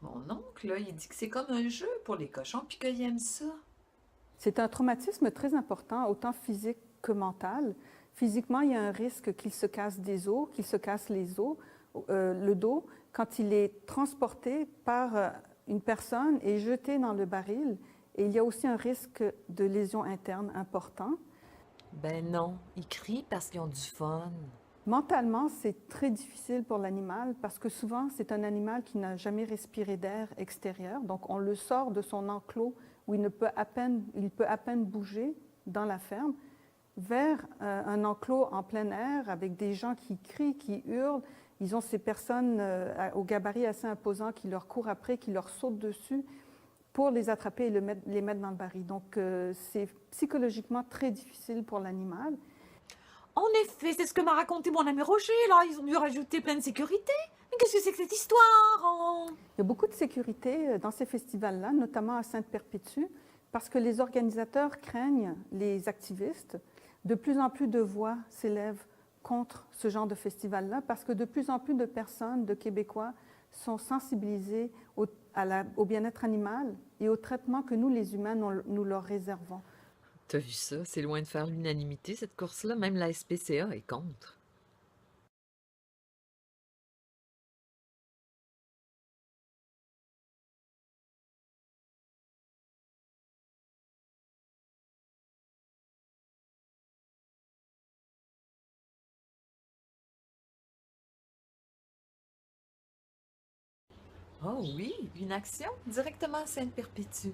Mon oncle, là, il dit que c'est comme un jeu pour les cochons, puis qu'il aime ça. C'est un traumatisme très important, autant physique que mental. Physiquement, il y a un risque qu'il se casse des os, qu'il se casse le dos, quand il est transporté par une personne et jeté dans le baril. Et il y a aussi un risque de lésion interne important. Ben non, ils crient parce qu'ils ont du fun. Mentalement, c'est très difficile pour l'animal parce que souvent, c'est un animal qui n'a jamais respiré d'air extérieur. Donc, on le sort de son enclos où il peut à peine bouger dans la ferme vers un enclos en plein air avec des gens qui crient, qui hurlent. Ils ont ces personnes au gabarit assez imposant qui leur courent après, qui leur sautent dessus pour les attraper et les mettre dans le baril. Donc, c'est psychologiquement très difficile pour l'animal. En effet, c'est ce que m'a raconté mon ami Roger, là. Ils ont dû rajouter plein de sécurité. Mais qu'est-ce que c'est que cette histoire hein? Il y a beaucoup de sécurité dans ces festivals-là, notamment à Sainte-Perpétue, parce que les organisateurs craignent les activistes. De plus en plus de voix s'élèvent contre ce genre de festival-là, parce que de plus en plus de personnes, de Québécois, sont sensibilisés au bien-être animal et au traitement que nous, les humains, nous leur réservons. T'as vu ça? C'est loin de faire l'unanimité, cette course-là. Même la SPCA est contre. Oh oui, une action directement à Sainte-Perpétue.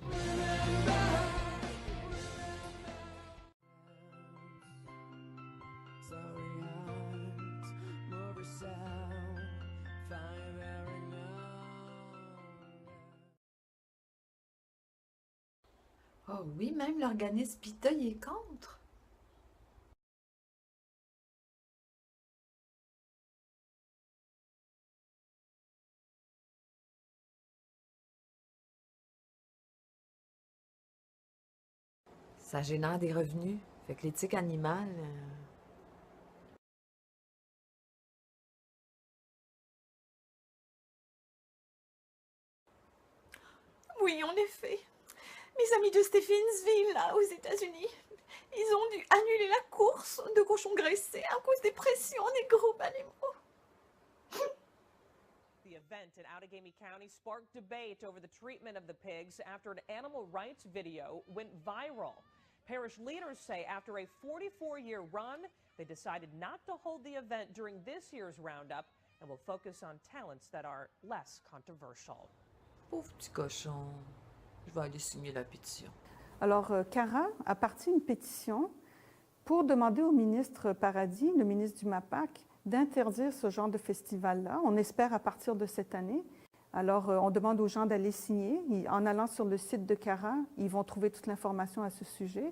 Oh oui, même l'organisme PITA y est contre. Ça génère des revenus. Fait que l'éthique animale, Oui, en effet. Mes amis de Stephensville, là, aux États-Unis, ils ont dû annuler la course de cochons graissés à cause des pressions des groupes animaux. The event in Outagamie County sparked debate over the treatment of the pigs after an animal rights video went viral. Parish leaders say after a 44-year run, they decided not to hold the event during this year's roundup and will focus on talents that are less controversial. pauvre petit cochon. Je vais aller signer la pétition. Alors, Cara a parti une pétition pour demander au ministre Paradis, le ministre du MAPAC, d'interdire ce genre de festival-là. On espère à partir de cette année. Alors, on demande aux gens d'aller signer. En allant sur le site de Cara, ils vont trouver toute l'information à ce sujet.